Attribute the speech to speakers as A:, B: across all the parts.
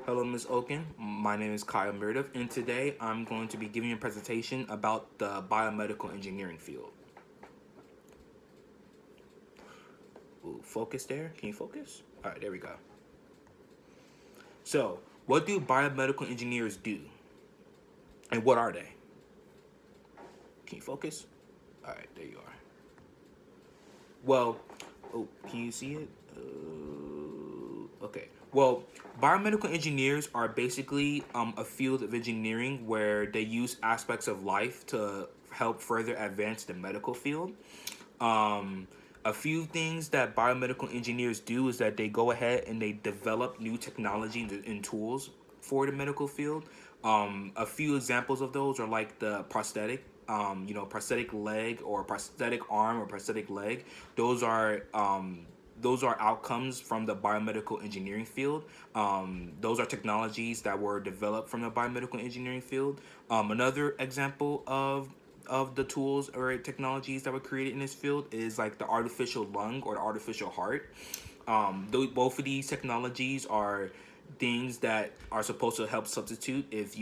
A: Hello, Ms. Oken. My name is Kyle Meredith, and today I'm going to be giving you a presentation about the biomedical engineering field. Ooh, focus there. Can you focus? All right, there we go. So, what do biomedical engineers do, and what are they? Can you focus? All right, there you are. Well, oh, can you see it? Okay. Well, biomedical engineers are basically a field of engineering where they use aspects of life to help further advance the medical field. Um, a few things that biomedical engineers do is that they go ahead and they develop new technology and tools for the medical field. A few examples of those are like the prosthetic leg or prosthetic arm or prosthetic leg. Those are those are outcomes from the biomedical engineering field. Those are technologies that were developed from the biomedical engineering field. Another example of the tools or technologies that were created in this field is like the artificial lung or the artificial heart. Both of these technologies are things that are supposed to help substitute if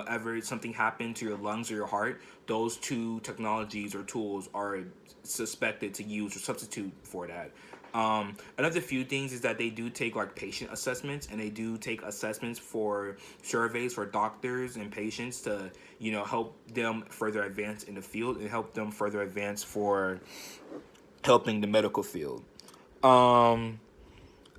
A: ever something happened to your lungs or your heart. Those two technologies or tools are suspected to use or substitute for that. Another few things is that they do take like patient assessments, and they do take assessments for surveys for doctors and patients to help them further advance in the field and help them further advance for helping the medical field. Um,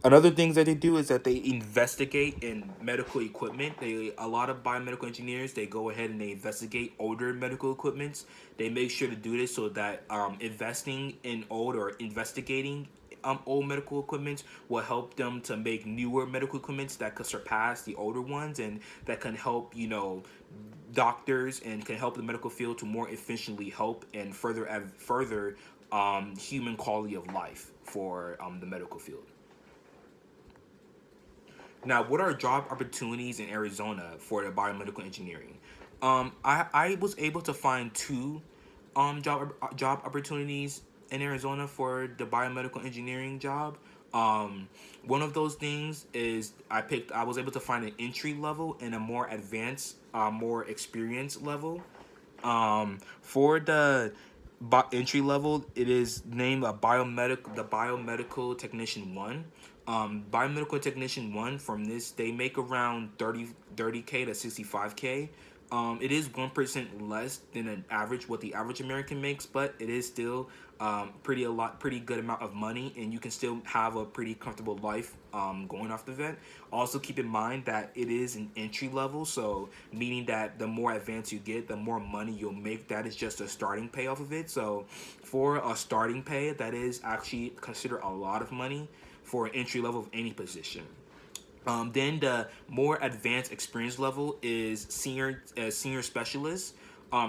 A: Another things that they do is that they investigate in medical equipment. A lot of biomedical engineers, they go ahead and they investigate older medical equipments. They make sure to do this so that investing in old or investigating old medical equipment will help them to make newer medical equipments that could surpass the older ones, and that can help doctors and can help the medical field to more efficiently help and further human quality of life for the medical field. Now, what are job opportunities in Arizona for the biomedical engineering? I was able to find two job opportunities in Arizona for the biomedical engineering job. One of those things is I was able to find an entry level and a more advanced, more experienced level. For the entry level, it is named the biomedical technician one. Biomedical technician one, from this they make around 30K to 65K. It is 1% less than an average what the average American makes, but it is still pretty good amount of money, and you can still have a pretty comfortable life going off the vet. Also, keep in mind that it is an entry level, so meaning that the more advanced you get, the more money you'll make. That is just a starting pay off of it. So, for a starting pay, that is actually considered a lot of money for an entry level of any position. Then the more advanced experience level is senior specialist.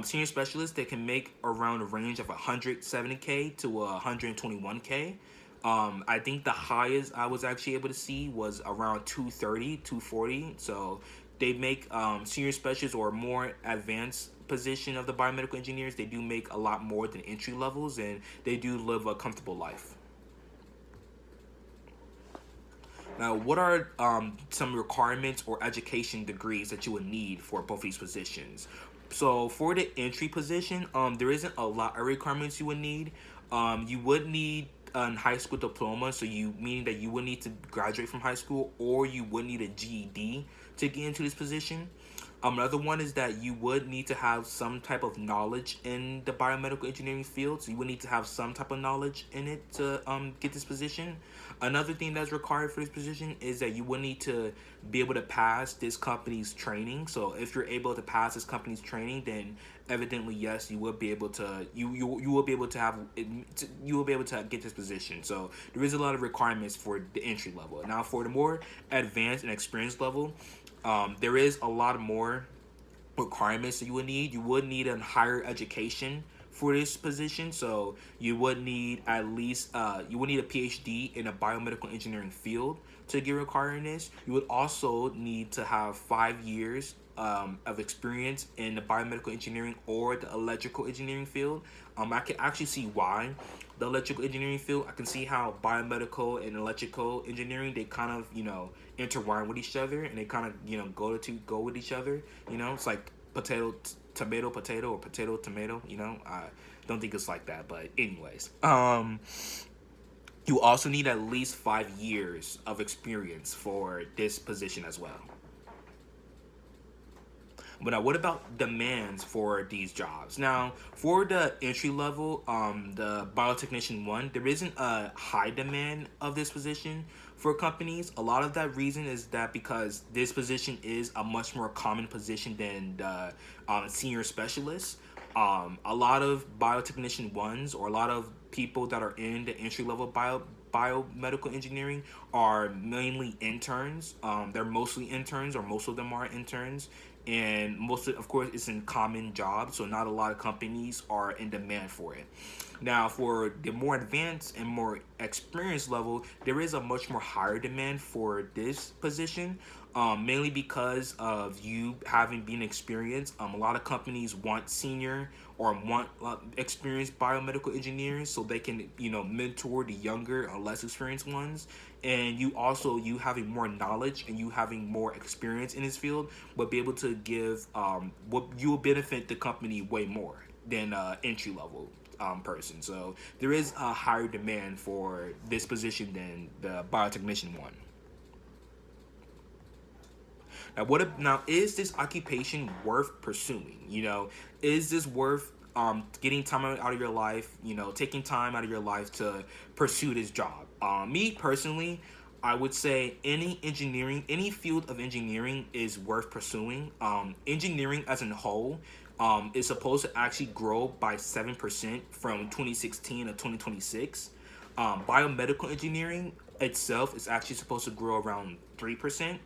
A: Senior specialists, they can make around a range of 170K to 121K. I think the highest I was actually able to see was around 230, 240. So they make senior specialists or more advanced position of the biomedical engineers. They do make a lot more than entry levels, and they do live a comfortable life. Now, what are some requirements or education degrees that you would need for both these positions? So, for the entry position, there isn't a lot of requirements you would need. You would need a high school diploma, so you meaning that you would need to graduate from high school, or you would need a GED to get into this position. Another one is that you would need to have some type of knowledge in the biomedical engineering field. So you would need to have some type of knowledge in it to get this position. Another thing that's required for this position is that you would need to be able to pass this company's training. So if you're able to pass this company's training, then evidently yes, you will be able to you will be able to you will be able to get this position. So there is a lot of requirements for the entry level. Now, for the more advanced and experienced level, there is a lot more requirements that you would need. You would need a higher education for this position, so you would need at least you would need a PhD in a biomedical engineering field to get required in this. You would also need to have 5 years of experience in the biomedical engineering or the electrical engineering field. I can actually see why the electrical engineering field. I can see how biomedical and electrical engineering, they kind of, intertwine with each other, and they kind of, go with each other. It's like tomato potato, or potato tomato. I don't think it's like that, but anyways, you also need at least 5 years of experience for this position as well. But now, what about demands for these jobs? Now, for the entry level, the biotechnician one, there isn't a high demand of this position for companies. A lot of that reason is that because this position is a much more common position than the senior specialist. A lot of biotechnician ones, or a lot of people that are in the entry level biomedical engineering, are mainly interns. They're mostly interns, or most of them are interns, and of course, it's in common jobs, so not a lot of companies are in demand for it. Now, for the more advanced and more experienced level, there is a much more higher demand for this position, mainly because of you having been experienced. A lot of companies want senior or want experienced biomedical engineers, so they can, mentor the younger or less experienced ones. And you having more knowledge and you having more experience in this field will be able to give what you will benefit the company way more than entry level person. So there is a higher demand for this position than the biotechnician one. Now is this occupation worth pursuing? Is this worth getting time out of your life, taking time out of your life to pursue this job? Me personally, I would say any field of engineering is worth pursuing. Engineering as a whole is supposed to actually grow by 7% from 2016 to 2026. Biomedical engineering itself is actually supposed to grow around 3%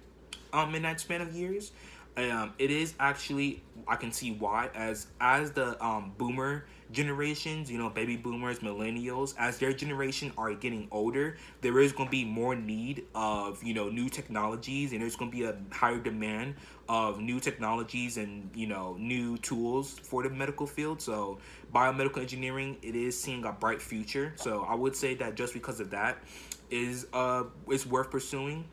A: in that span of years. It is actually, I can see why, as the boomer generations, baby boomers, millennials, as their generation are getting older, there is going to be more need of new technologies, and there's going to be a higher demand of new technologies and new tools for the medical field. So biomedical engineering, it is seeing a bright future. So I would say that just because of that is it's worth pursuing.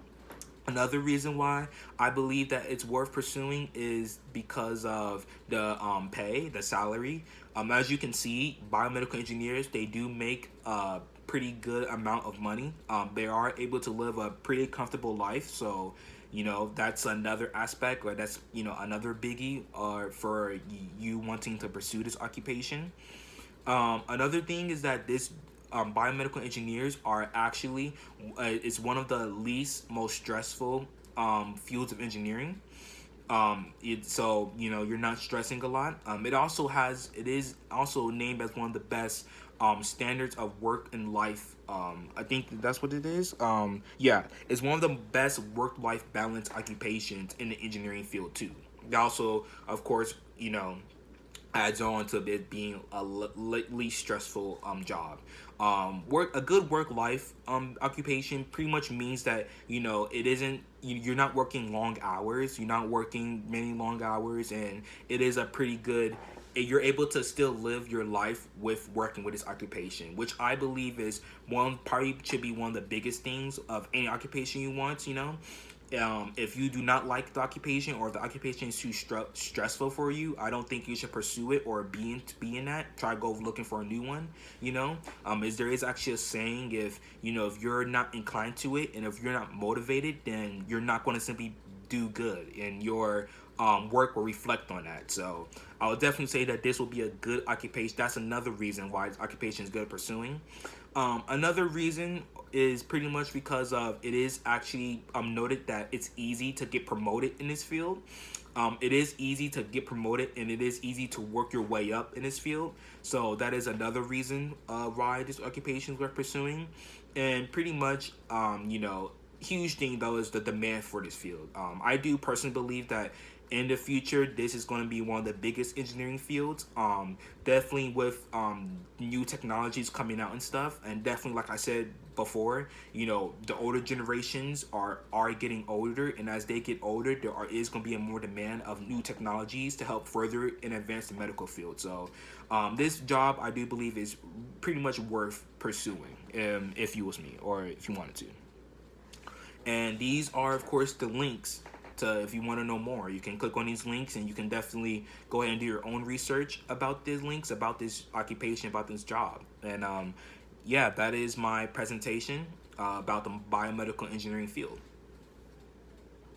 A: Another reason why I believe that it's worth pursuing is because of the pay, the salary. As you can see, biomedical engineers, they do make a pretty good amount of money. They are able to live a pretty comfortable life. So, that's another aspect, or that's another biggie for you wanting to pursue this occupation. Another thing is that this biomedical engineers are actually it's one of the least most stressful fields of engineering. So you're not stressing a lot. It is also named as one of the best standards of work and life. I think that's what it is. Yeah, it's one of the best work-life balance occupations in the engineering field too. It also, of course, adds on to it being a least stressful job. A good work life occupation pretty much means that it isn't, you're not working long hours, you're not working many long hours, and it is a pretty good, you're able to still live your life with working with this occupation, which I believe is probably should be one of the biggest things of any occupation you want. If you do not like the occupation, or if the occupation is too stressful for you, I don't think you should pursue it or be in that. Try to go looking for a new one. There is actually a saying, if you're not inclined to it, and if you're not motivated, then you're not going to simply do good, and your work will reflect on that. So I would definitely say that this will be a good occupation. That's another reason why this occupation is good at pursuing. Another reason is pretty much because of it is actually noted that it's easy to get promoted in this field. It is easy to get promoted, and it is easy to work your way up in this field. So that is another reason why this occupation is worth pursuing. And pretty much, huge thing though is the demand for this field. I do personally believe that in the future this is going to be one of the biggest engineering fields. Definitely with new technologies coming out and stuff, and definitely like I said before, the older generations are getting older, and as they get older, is going to be a more demand of new technologies to help further and advance the medical field. So this job I do believe is pretty much worth pursuing, if you was me, or if you wanted to. And these are, of course, the links to, if you want to know more. You can click on these links and you can definitely go ahead and do your own research about these links, about this occupation, about this job. And yeah, that is my presentation about the biomedical engineering field.